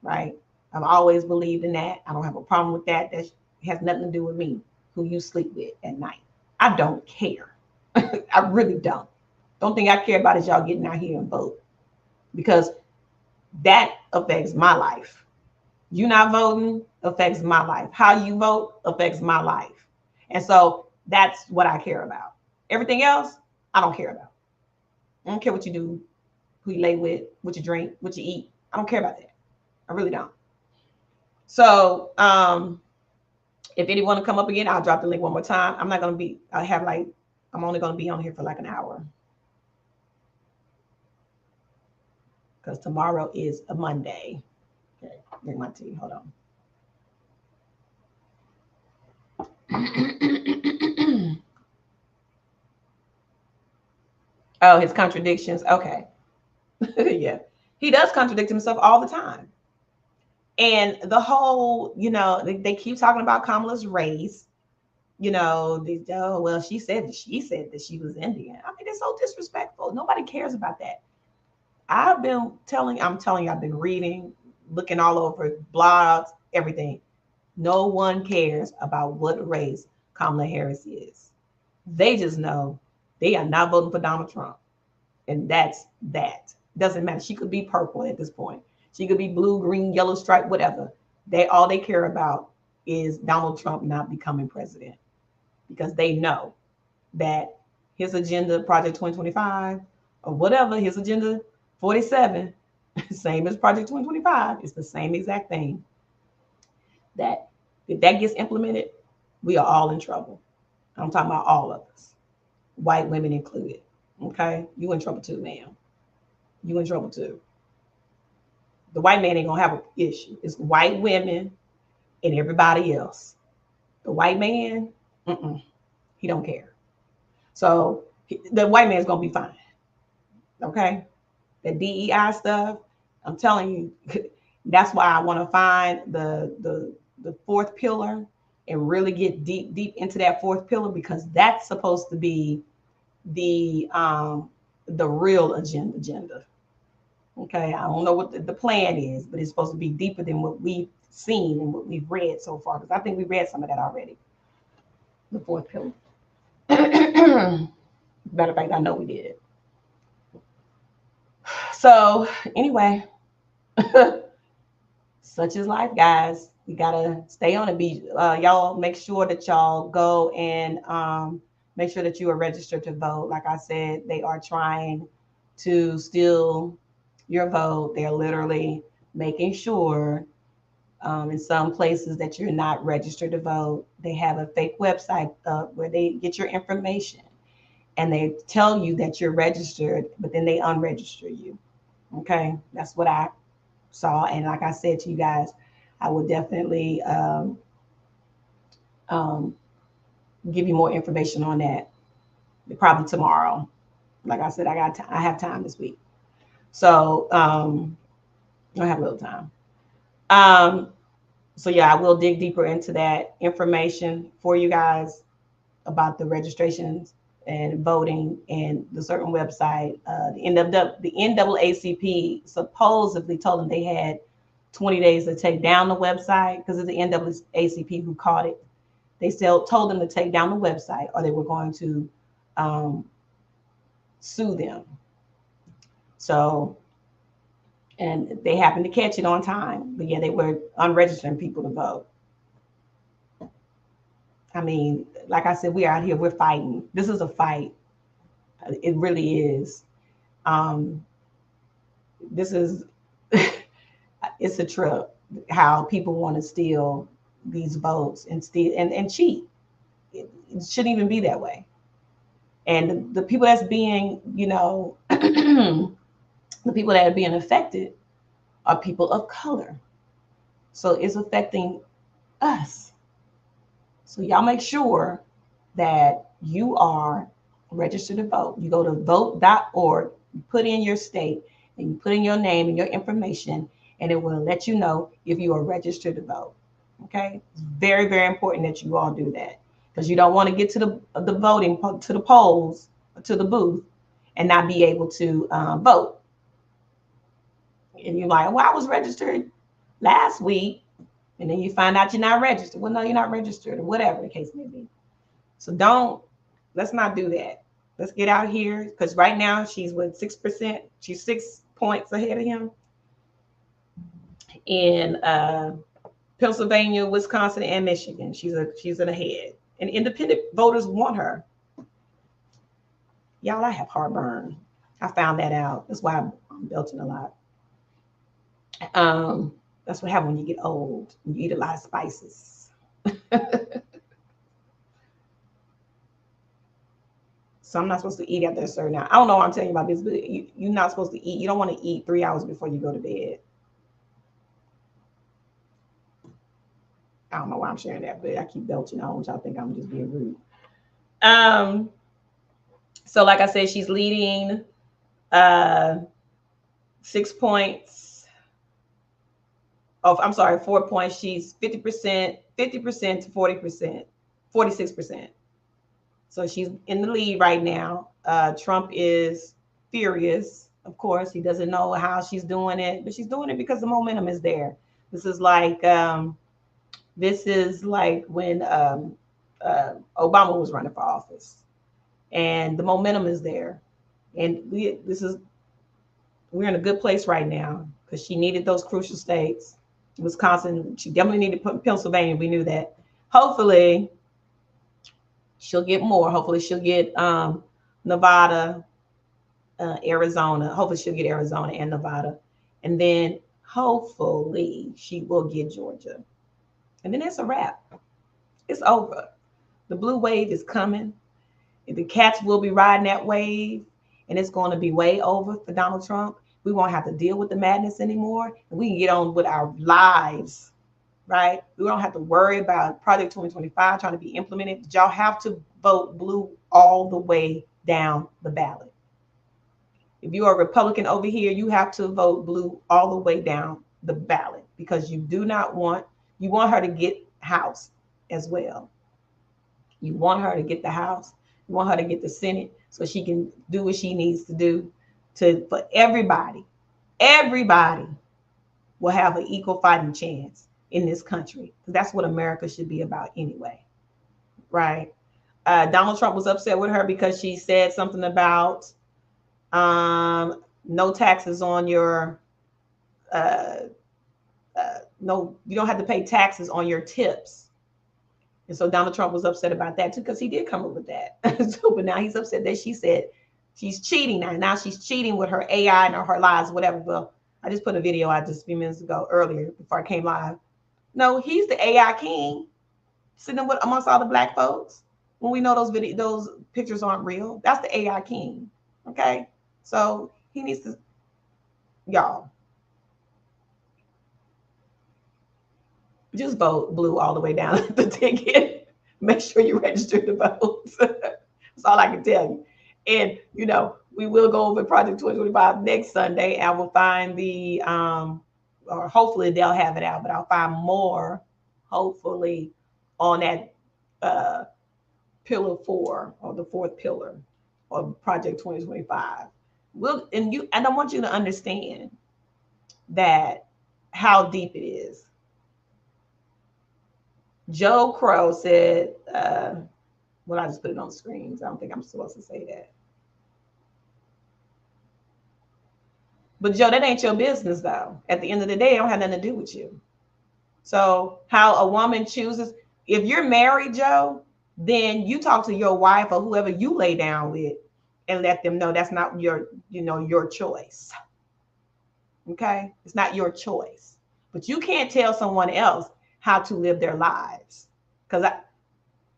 right? I've always believed in that. I don't have a problem with that. That has nothing to do with me, who you sleep with at night. I don't care. I really don't. Don't think I care about is y'all getting out here and vote, because that affects my life. You not voting affects my life. How you vote affects my life. And so that's what I care about. Everything else, I don't care about. I don't care what you do, who you lay with, what you drink, what you eat. I don't care about that. I really don't. So if anyone want to come up again, I'll drop the link one more time. I'm not going to be, I'm only going to be on here for like an hour. Because tomorrow is a Monday. Okay, drink my tea. Hold on. Oh, his contradictions. Okay. Yeah. He does contradict himself all the time. And the whole, you know, they keep talking about Kamala's race. You know, well, she said that she was Indian. I mean, it's so disrespectful. Nobody cares about that. I'm telling you, I've been reading, looking all over blogs, everything. No one cares about what race Kamala Harris is. They just know they are not voting for Donald Trump. And that's that. Doesn't matter. She could be purple at this point. She could be blue, green, yellow stripe, whatever. All they care about is Donald Trump not becoming president, because they know that his agenda, Project 2025, or whatever, his agenda 47, same as Project 2025, it's the same exact thing. That if that gets implemented, we are all in trouble. I'm talking about all of us, white women included. Okay, you in trouble too, ma'am. You in trouble too. The white man ain't gonna have an issue. It's white women and everybody else. The white man, he don't care. So the white man's gonna be fine. Okay, the DEI stuff, I'm telling you, that's why I want to find the fourth pillar and really get deep into that fourth pillar, because that's supposed to be the real agenda. Okay, I don't know what the plan is, but it's supposed to be deeper than what we've seen and what we've read so far, because I think we read some of that already. The fourth pillar. Matter of fact, I know we did. So anyway, such is life, guys. We gotta stay on the beach. Y'all make sure that y'all go and make sure that you are registered to vote. Like I said, they are trying to steal your vote. They're literally making sure in some places that you're not registered to vote. They have a fake website where they get your information and they tell you that you're registered, but then they unregister you. Okay, that's what I saw. And like I said to you guys, I will definitely give you more information on that probably tomorrow. Like I said, I have time this week. So I have a little time. So yeah, I will dig deeper into that information for you guys about the registrations and voting and the certain website. The NAACP supposedly told them they had 20 days to take down the website, because it's the NAACP who caught it. They told them to take down the website or they were going to sue them. So, and they happened to catch it on time. But yeah, they were unregistering people to vote. I mean, like I said, we're out here, we're fighting. This is a fight. It really is. This is, it's a trip how people want to steal these votes and steal and cheat. It shouldn't even be that way. And the people that's being, the people that are being affected are people of color. So it's affecting us. So y'all make sure that you are registered to vote. You go to vote.org, you put in your state, and you put in your name and your information, and it will let you know if you are registered to vote. Okay? It's very, very important that you all do that, because you don't want to get to the voting, to the polls, to the booth, and not be able to vote. And you're like, well, I was registered last week, and then you find out you're not registered. Well, no, you're not registered, or whatever the case may be. So let's not do that. Let's get out here, because right now she's with 6%. She's 6 points ahead of him in Pennsylvania, Wisconsin, and Michigan. She's in ahead, and independent voters want her. Y'all, I have heartburn. I found that out. That's why I'm belching a lot. That's what happens when you get old. You eat a lot of spices. So I'm not supposed to eat after a certain hour. I don't know why I'm telling you about this, but you're not supposed to eat. You don't want to eat 3 hours before you go to bed. I don't know why I'm sharing that, but I keep belching. I don't want y'all to think I'm just being rude. So like I said, she's leading 6 points. Oh, I'm sorry, 4 points. She's 50% to 40%, 46%. So she's in the lead right now. Trump is furious. Of course, he doesn't know how she's doing it, but she's doing it because the momentum is there. This is like when Obama was running for office, and the momentum is there. And we're in a good place right now, because she needed those crucial states. Wisconsin, she definitely needed Pennsylvania. We knew that. Hopefully, she'll get more. Hopefully, she'll get Nevada, Arizona. Hopefully, she'll get Arizona and Nevada. And then hopefully, she will get Georgia. And then it's a wrap. It's over. The blue wave is coming. The cats will be riding that wave, and it's going to be way over for Donald Trump. We won't have to deal with the madness anymore, and we can get on with our lives, right? We don't have to worry about Project 2025 trying to be implemented. But y'all have to vote blue all the way down the ballot. If you are a Republican over here, you have to vote blue all the way down the ballot, because you want her to get House as well. You want her to get the House. You want her to get the Senate, so she can do what she needs to do for everybody. Everybody will have an equal fighting chance in this country. That's what America should be about anyway, right? Donald Trump was upset with her because she said something about no taxes on your no, you don't have to pay taxes on your tips. And so Donald Trump was upset about that too, because he did come up with that. So, but now he's upset that she said she's cheating now. Now she's cheating with her AI and her lies, whatever. Well, I just put a video out just a few minutes ago, earlier, before I came live. No, he's the AI king, sitting with amongst all the black folks. When we know those pictures aren't real, that's the AI king. Okay, so he needs to, y'all, just vote blue all the way down the ticket. Make sure you register to vote. That's all I can tell you. And, we will go over Project 2025 next Sunday, and we'll find or hopefully they'll have it out, but I'll find more, hopefully, on that pillar 4, or the 4th pillar of Project 2025. And I want you to understand that how deep it is. Joe Crow said, well, I just put it on screens. I don't think I'm supposed to say that. But Joe, that ain't your business though. At the end of the day, it don't have nothing to do with you. So how a woman chooses, if you're married, Joe, then you talk to your wife or whoever you lay down with and let them know that's not your, your choice. Okay? It's not your choice. But you can't tell someone else how to live their lives. Because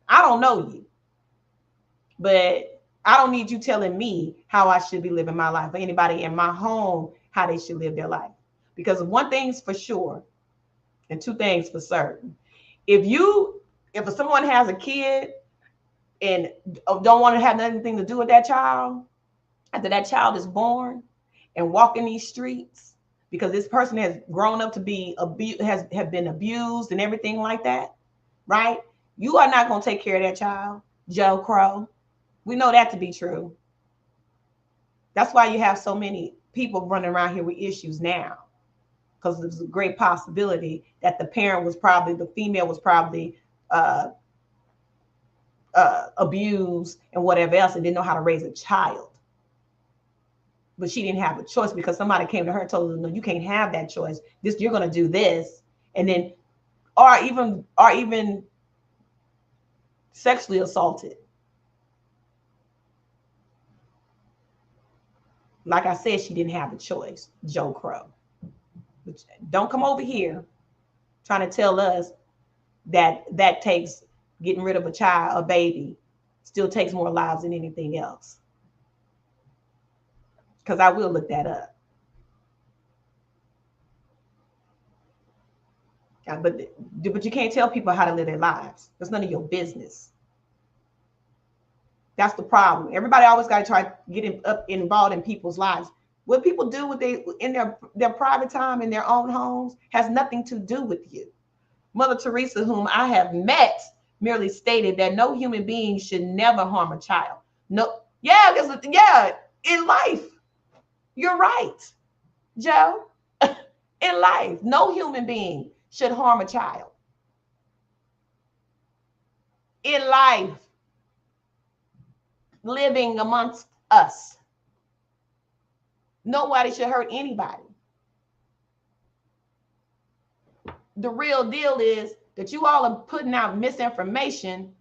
I don't know you. But I don't need you telling me how I should be living my life, or anybody in my home how they should live their life. Because one thing's for sure, and two things for certain. If someone has a kid and don't want to have anything to do with that child, after that child is born and walking these streets, because this person has grown up to be have been abused and everything like that, right? You are not going to take care of that child, Joe Crow. We know that to be true. That's why you have so many people running around here with issues now, because there's a great possibility that the female was probably abused and whatever else, and didn't know how to raise a child. But she didn't have a choice because somebody came to her and told her, no, you can't have that choice. You're going to do this. And then, or even sexually assaulted. Like I said, she didn't have a choice, Joe Crow. But don't come over here trying to tell us that takes getting rid of a baby, still takes more lives than anything else. Because I will look that up. But you can't tell people how to live their lives. That's none of your business. That's the problem. Everybody always got to try to get involved in people's lives. What people do in their private time in their own homes has nothing to do with you. Mother Teresa, whom I have met, merely stated that no human being should never harm a child. No, in life. You're right, Joe. In life, no human being should harm a child. In life, living amongst us, nobody should hurt anybody. The real deal is that you all are putting out misinformation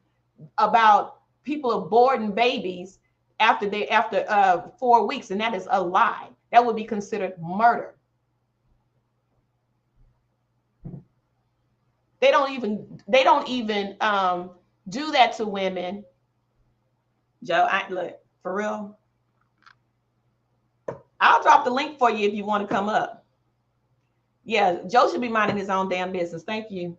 about people aborting babies after 4 weeks, and that is a lie. That would be considered murder. They don't even do that to women. Joe, look, for real. I'll drop the link for you if you want to come up. Yeah, Joe should be minding his own damn business. Thank you.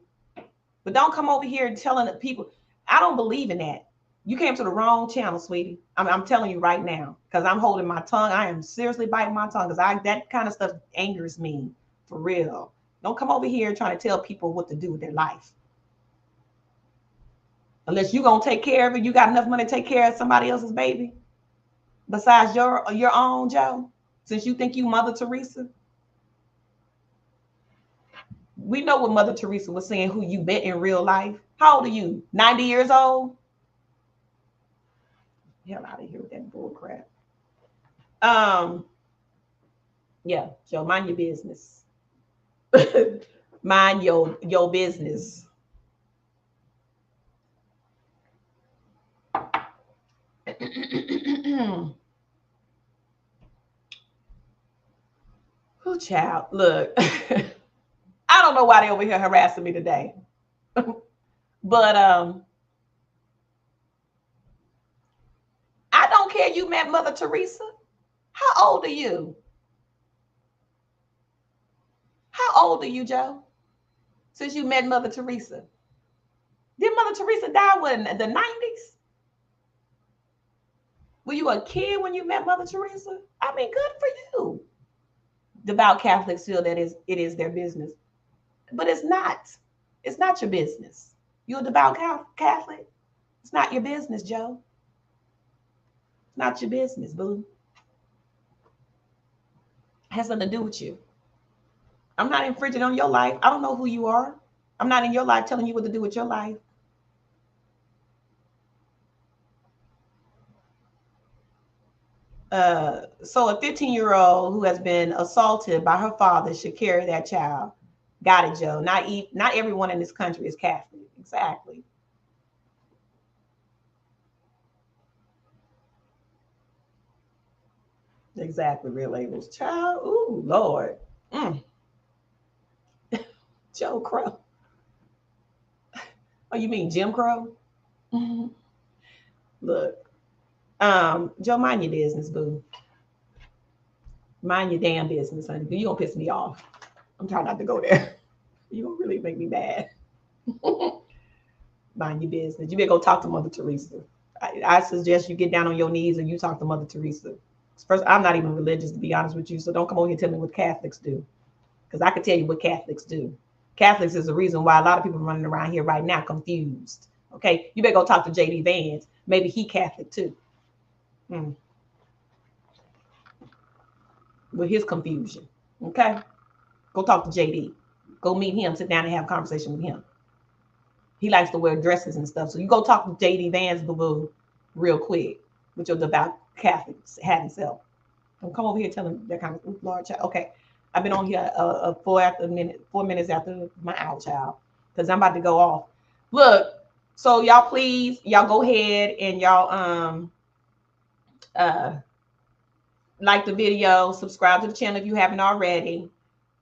But don't come over here telling the people. I don't believe in that. You came to the wrong channel, sweetie. I'm telling you right now, because I'm holding my tongue. I am seriously biting my tongue because that kind of stuff angers me, for real. Don't come over here trying to tell people what to do with their life. Unless you're going to take care of it, you got enough money to take care of somebody else's baby besides your own, Joe, since you think you Mother Teresa. We know what Mother Teresa was saying, who you met in real life. How old are you? 90 years old? Hell out of here with that bull crap. Yeah, Joe, mind your business. Mind your business. Oh, child, look. I don't know why they over here harassing me today. But I don't care you met Mother Teresa. How old are you? How old are you, Joe? Since you met Mother Teresa. Did Mother Teresa die in the 90s? Were you a kid when you met Mother Teresa? I mean, good for you. Devout Catholics feel that it is their business. But it's not. It's not your business. You're a devout Catholic. It's not your business, Joe. It's not your business, boo. It has nothing to do with you. I'm not infringing on your life. I don't know who you are. I'm not in your life telling you what to do with your life. So a 15-year-old who has been assaulted by her father should carry that child. Got it, Joe. Not everyone in this country is Catholic. Exactly. Exactly. Real labels. Child. Ooh, Lord. Joe Crow. Oh, you mean Jim Crow? Look. Joe, mind your business, boo. Mind your damn business, honey. You gonna piss me off. I'm trying not to go there. You gonna really make me mad. Mind your business. You better go talk to Mother Teresa. I suggest you get down on your knees and you talk to Mother Teresa. First, I'm not even religious, to be honest with you, so don't come over here and tell me what Catholics do, because I can tell you what Catholics do. Catholics is the reason why a lot of people are running around here right now confused. Okay, you better go talk to J.D. Vance. Maybe he Catholic too. With his confusion. Okay, go talk to J.D. Go meet him, sit down and have a conversation with him. He likes to wear dresses and stuff. So you go talk to J.D. Vance, boo-boo, real quick with your devout Catholic hat himself. Don't come over here telling that kind of Lord child. Okay, I've been on here 4 minutes after my hour, child, because I'm about to go off. Look, so y'all please, y'all go ahead and y'all like the video, subscribe to the channel if you haven't already.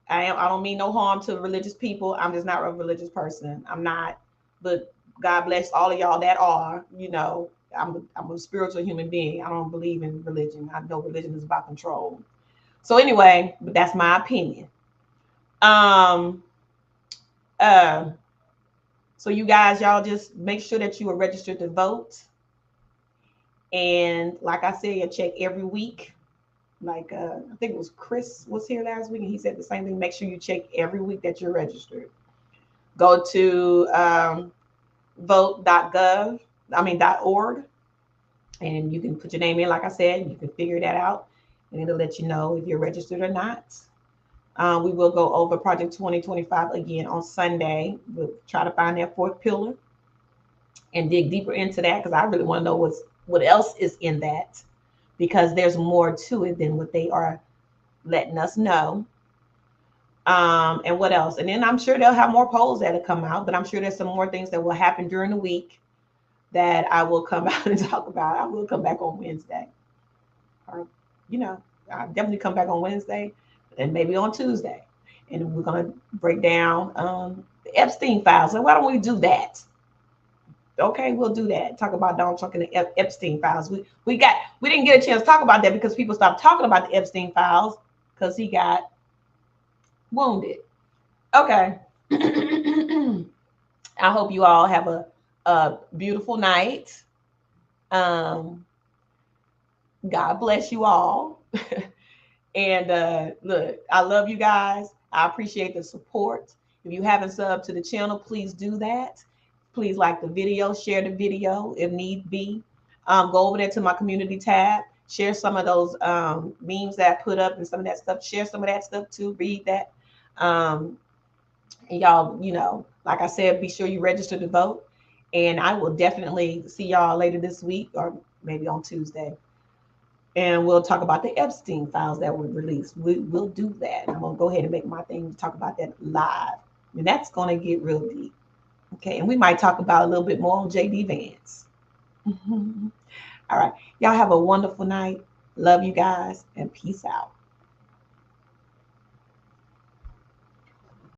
I don't mean no harm to religious people. I'm just not a religious person. I'm not, but God bless all of y'all that are. You know, I'm a spiritual human being. I don't believe in religion. I know religion is about control. So anyway, but that's my opinion. So you guys, y'all just make sure that you are registered to vote. And like I said, you check every week. Like I think it was Chris was here last week and he said the same thing. Make sure you check every week that you're registered. Go to vote.org and you can put your name in. Like I said, you can figure that out and it'll let you know if you're registered or not. We will go over Project 2025 again on Sunday. We'll try to find that fourth pillar and dig deeper into that, because I really want to know what else is in that, because there's more to it than what they are letting us know. And what else? And then I'm sure they'll have more polls that'll come out, but I'm sure there's some more things that will happen during the week that I will come out and talk about. I will come back on Wednesday. Or, you know, I'll definitely come back on Wednesday and maybe on Tuesday. And we're going to break down the Epstein files. So why don't we do that? Okay, we'll do that. Talk about Donald Trump and the Epstein files. We didn't get a chance to talk about that because people stopped talking about the Epstein files because he got wounded. Okay. I hope you all have a beautiful night. God bless you all. And look, I love you guys. I appreciate the support. If you haven't subbed to the channel, please do that. Please like the video, share the video if need be. Go over there to my community tab, share some of those memes that I put up and some of that stuff. Share some of that stuff too. Read that. And y'all, you know, like I said, be sure you register to vote. And I will definitely see y'all later this week or maybe on Tuesday. And we'll talk about the Epstein files that were released. We'll do that. I'm going to go ahead and make my thing to talk about that live. And that's going to get real deep. Okay, and we might talk about a little bit more on J.D. Vance. All right, y'all have a wonderful night. Love you guys, and peace out.